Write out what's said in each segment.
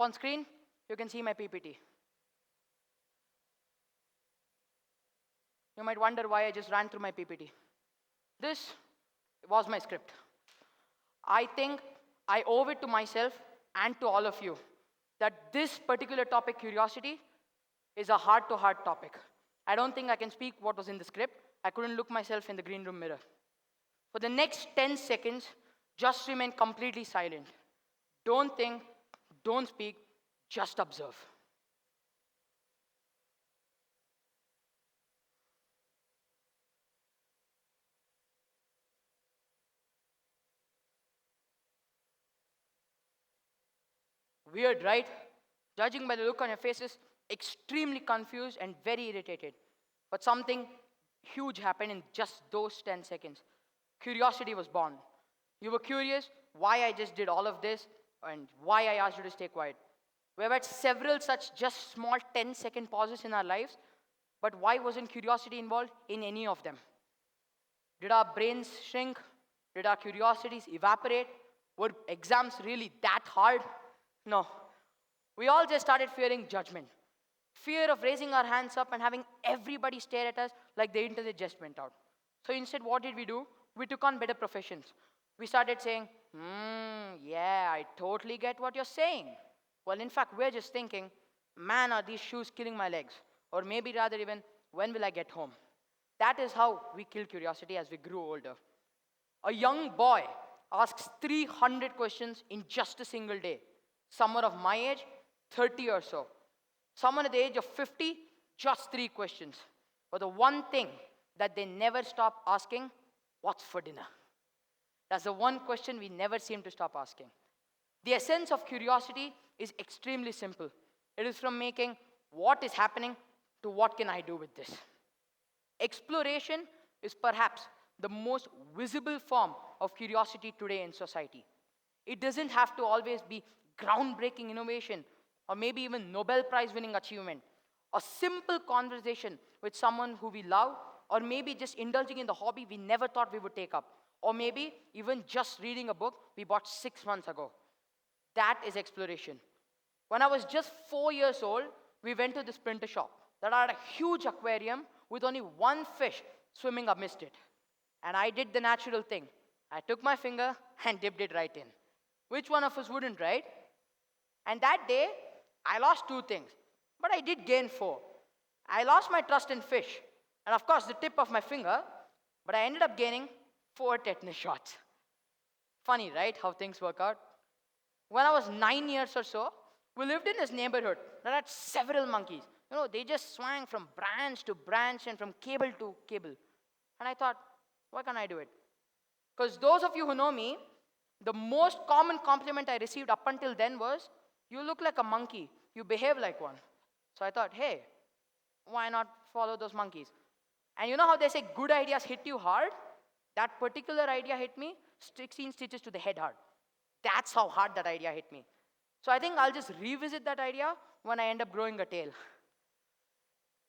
on screen, you can see my PPT. You might wonder why I just ran through my PPT. This was my script. I think I owe it to myself and to all of you that this particular topic, curiosity, is a heart-to-heart topic. I don't think I can speak what was in the script. I couldn't look myself in the green room mirror. For the next 10 seconds, just remain completely silent. Don't think, don't speak, just observe. Weird, right? Judging by the look on your faces, extremely confused and very irritated. But something huge happened in just those 10 seconds. Curiosity was born. You were curious why I just did all of this and why I asked you to stay quiet. We've had several such just small 10-second pauses in our lives, but why wasn't curiosity involved in any of them? Did our brains shrink? Did our curiosities evaporate? Were exams really that hard? No. We all just started fearing judgment. Fear of raising our hands up and having everybody stare at us like the internet just went out. So instead, what did we do? We took on better professions. We started saying, yeah, I totally get what you're saying. Well, in fact, we're just thinking, man, are these shoes killing my legs? Or maybe rather even, when will I get home? That is how we kill curiosity as we grew older. A young boy asks 300 questions in just a single day. Someone of my age, 30 or so. Someone at the age of 50, just 3 questions. But the one thing that they never stop asking, what's for dinner? That's the one question we never seem to stop asking. The essence of curiosity is extremely simple. It is from making what is happening to what can I do with this. Exploration is perhaps the most visible form of curiosity today in society. It doesn't have to always be groundbreaking innovation or maybe even Nobel Prize winning achievement. A simple conversation with someone who we love, or maybe just indulging in the hobby we never thought we would take up, or maybe even just reading a book we bought 6 months ago. That is exploration. When I was just 4 years old, we went to this printer shop that had a huge aquarium with only one fish swimming amidst it. And I did the natural thing. I took my finger and dipped it right in. Which one of us wouldn't, right? And that day, I lost 2 things, but I did gain 4. I lost my trust in fish, and of course the tip of my finger, but I ended up gaining 4 tetanus shots. Funny, right, how things work out? When I was 9 years or so, we lived in this neighborhood that had several monkeys. You know, they just swung from branch to branch and from cable to cable. And I thought, why can't I do it? Because those of you who know me, the most common compliment I received up until then was, you look like a monkey, you behave like one. So I thought, hey, why not follow those monkeys? And you know how they say good ideas hit you hard? That particular idea hit me 16 stitches to the head hard. That's how hard that idea hit me. So I think I'll just revisit that idea when I end up growing a tail.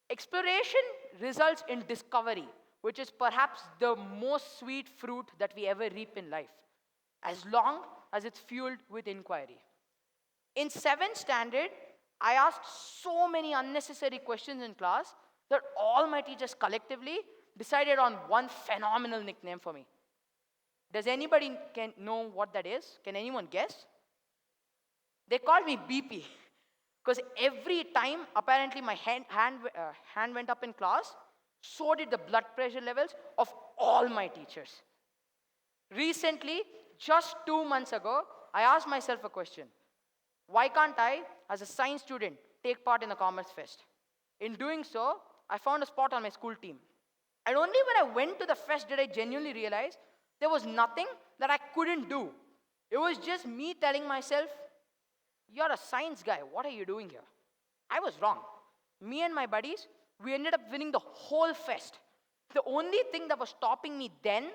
Exploration results in discovery, which is perhaps the most sweet fruit that we ever reap in life, as long as it's fueled with inquiry. In 7th standard, I asked so many unnecessary questions in class that all my teachers collectively decided on one phenomenal nickname for me. Does anybody know what that is? Can anyone guess? They called me BP. Because every time, apparently, my hand went up in class, so did the blood pressure levels of all my teachers. Recently, just 2 months ago, I asked myself a question. Why can't I, as a science student, take part in the Commerce Fest? In doing so, I found a spot on my school team. And only when I went to the fest did I genuinely realize there was nothing that I couldn't do. It was just me telling myself, you're a science guy, what are you doing here? I was wrong. Me and my buddies, we ended up winning the whole fest. The only thing that was stopping me then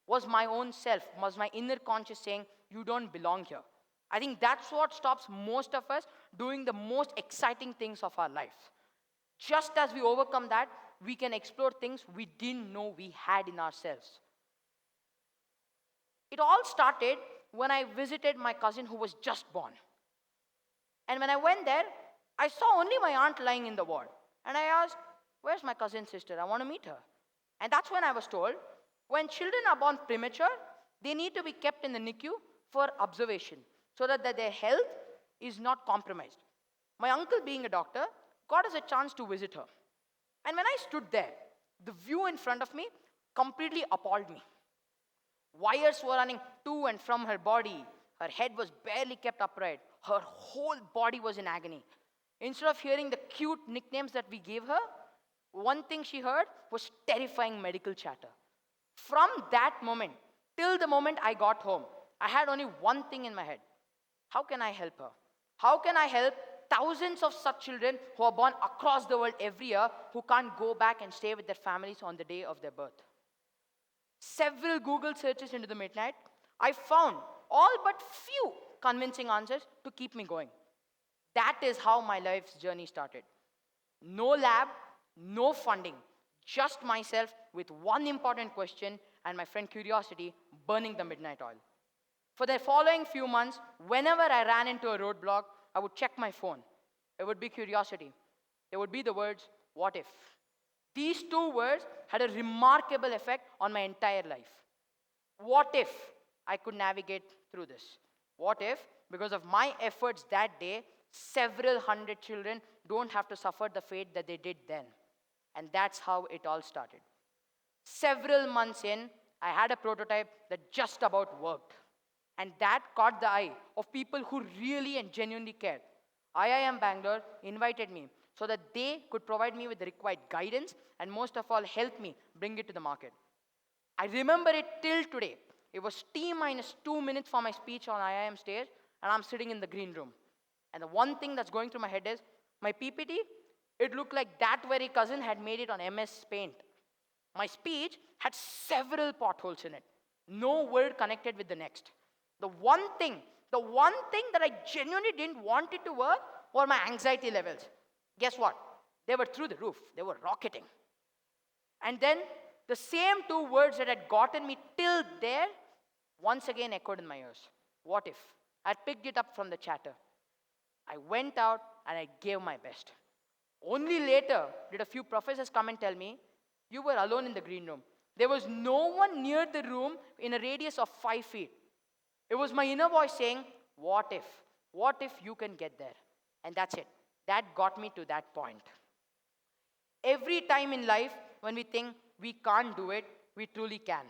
was my own self, was my inner conscious saying, you don't belong here. I think that's what stops most of us doing the most exciting things of our life. Just as we overcome that, we can explore things we didn't know we had in ourselves. It all started when I visited my cousin who was just born. And when I went there, I saw only my aunt lying in the ward. And I asked, where's my cousin's sister? I want to meet her. And that's when I was told, when children are born premature, they need to be kept in the NICU for observation so that their health is not compromised. My uncle, being a doctor, got us a chance to visit her. And when I stood there, the view in front of me completely appalled me. Wires were running to and from her body. Her head was barely kept upright. Her whole body was in agony. Instead of hearing the cute nicknames that we gave her, one thing she heard was terrifying medical chatter. From that moment till the moment I got home, I had only one thing in my head. How can I help her? How can I help thousands of such children who are born across the world every year who can't go back and stay with their families on the day of their birth? Several Google searches into the midnight, I found all but few convincing answers to keep me going. That is how my life's journey started. No lab, no funding, just myself with one important question and my friend curiosity burning the midnight oil. For the following few months, whenever I ran into a roadblock, I would check my phone. It would be curiosity. There would be the words, what if? These two words had a remarkable effect on my entire life. What if I could navigate through this? What if, because of my efforts that day, several hundred children don't have to suffer the fate that they did then? And that's how it all started. Several months in, I had a prototype that just about worked. And that caught the eye of people who really and genuinely cared. IIM Bangalore invited me so that they could provide me with the required guidance and most of all help me bring it to the market. I remember it till today. It was T-minus 2 minutes for my speech on IIM stage and I'm sitting in the green room. And the one thing that's going through my head is, my PPT, it looked like that very cousin had made it on MS Paint. My speech had several potholes in it. No word connected with the next. The one thing that I genuinely didn't want it to work were my anxiety levels. Guess what? They were through the roof. They were rocketing. And then the same two words that had gotten me till there once again echoed in my ears. What if? I picked it up from the chatter. I went out and I gave my best. Only later did a few professors come and tell me, you were alone in the green room. There was no one near the room in a radius of 5 feet. It was my inner voice saying, what if? What if you can get there? And that's it. That got me to that point. Every time in life when we think we can't do it, we truly can.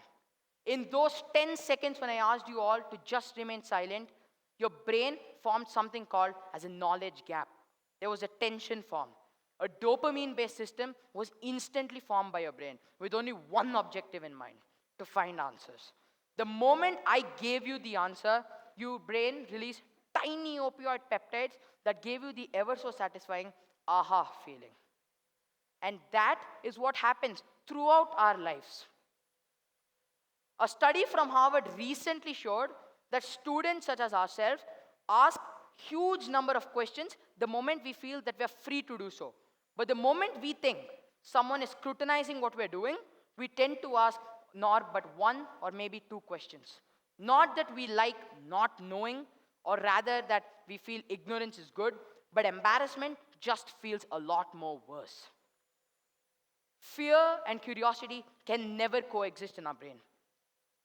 In those 10 seconds when I asked you all to just remain silent, your brain formed something called as a knowledge gap. There was a tension formed. A dopamine-based system was instantly formed by your brain with only one objective in mind, to find answers. The moment I gave you the answer, your brain released tiny opioid peptides that gave you the ever so satisfying aha feeling. And that is what happens throughout our lives. A study from Harvard recently showed that students such as ourselves ask huge number of questions the moment we feel that we are free to do so. But the moment we think someone is scrutinizing what we're doing, we tend to ask not but one or maybe two questions. Not that we like not knowing, or rather that we feel ignorance is good, but embarrassment just feels a lot more worse. Fear and curiosity can never coexist in our brain.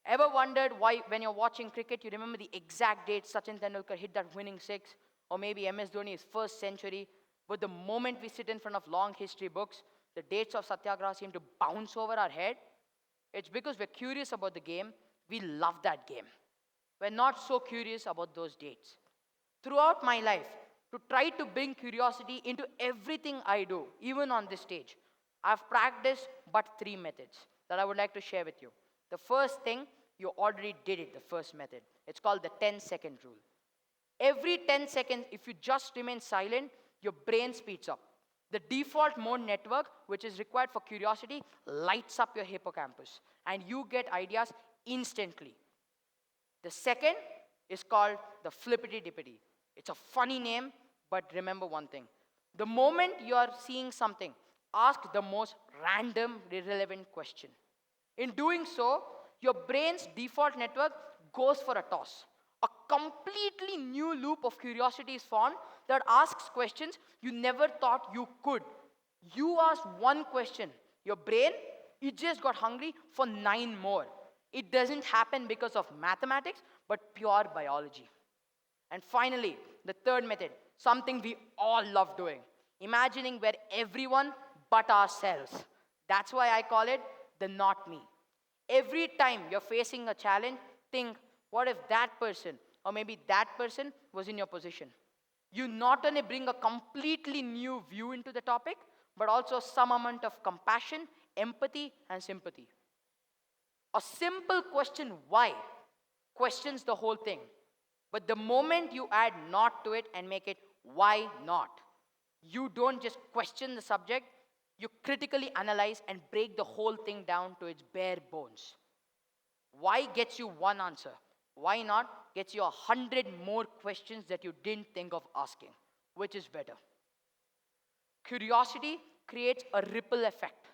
Ever wondered why when you're watching cricket, you remember the exact date Sachin Tendulkar hit that winning six, or maybe MS Dhoni's first century, but the moment we sit in front of long history books, the dates of Satyagraha seem to bounce over our head? It's because we're curious about the game, we love that game. We're not so curious about those dates. Throughout my life, to try to bring curiosity into everything I do, even on this stage, I've practiced but 3 methods that I would like to share with you. The first thing, you already did it, the first method. It's called the 10-second rule. Every 10 seconds, if you just remain silent, your brain speeds up. The default mode network, which is required for curiosity, lights up your hippocampus, and you get ideas instantly. The second is called the flippity-dippity. It's a funny name, but remember one thing. The moment you are seeing something, ask the most random, irrelevant question. In doing so, your brain's default network goes for a toss. A completely new loop of curiosity is formed that asks questions you never thought you could. You asked one question. Your brain, it just got hungry for 9 more. It doesn't happen because of mathematics, but pure biology. And finally, the third method, something we all love doing. Imagining we're everyone but ourselves. That's why I call it the not me. Every time you're facing a challenge, think, what if that person or maybe that person was in your position? You not only bring a completely new view into the topic, but also some amount of compassion, empathy, and sympathy. A simple question, why, questions the whole thing. But the moment you add not to it and make it why not, you don't just question the subject, you critically analyze and break the whole thing down to its bare bones. Why gets you one answer. Why not gets you 100 more questions that you didn't think of asking. Which is better? Curiosity creates a ripple effect.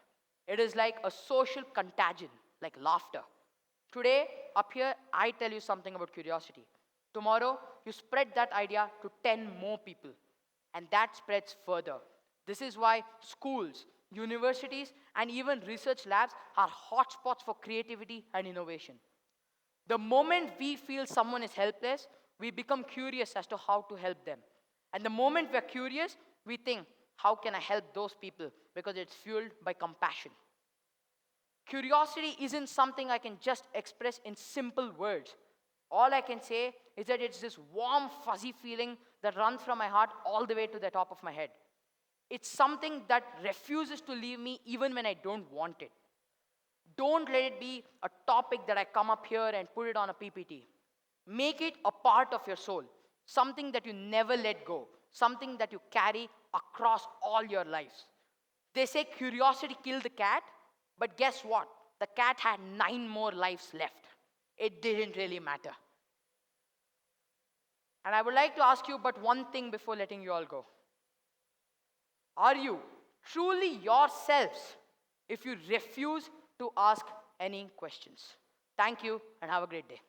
It is like a social contagion, like laughter. Today, up here, I tell you something about curiosity. Tomorrow, you spread that idea to 10 more people. And that spreads further. This is why schools, universities, and even research labs are hotspots for creativity and innovation. The moment we feel someone is helpless, we become curious as to how to help them. And the moment we're curious, we think, how can I help those people? Because it's fueled by compassion. Curiosity isn't something I can just express in simple words. All I can say is that it's this warm, fuzzy feeling that runs from my heart all the way to the top of my head. It's something that refuses to leave me even when I don't want it. Don't let it be a topic that I come up here and put it on a PPT. Make it a part of your soul, something that you never let go, something that you carry across all your lives. They say curiosity killed the cat, but guess what? The cat had 9 more lives left. It didn't really matter. And I would like to ask you but one thing before letting you all go. Are you truly yourselves if you refuse to ask any questions? Thank you and have a great day.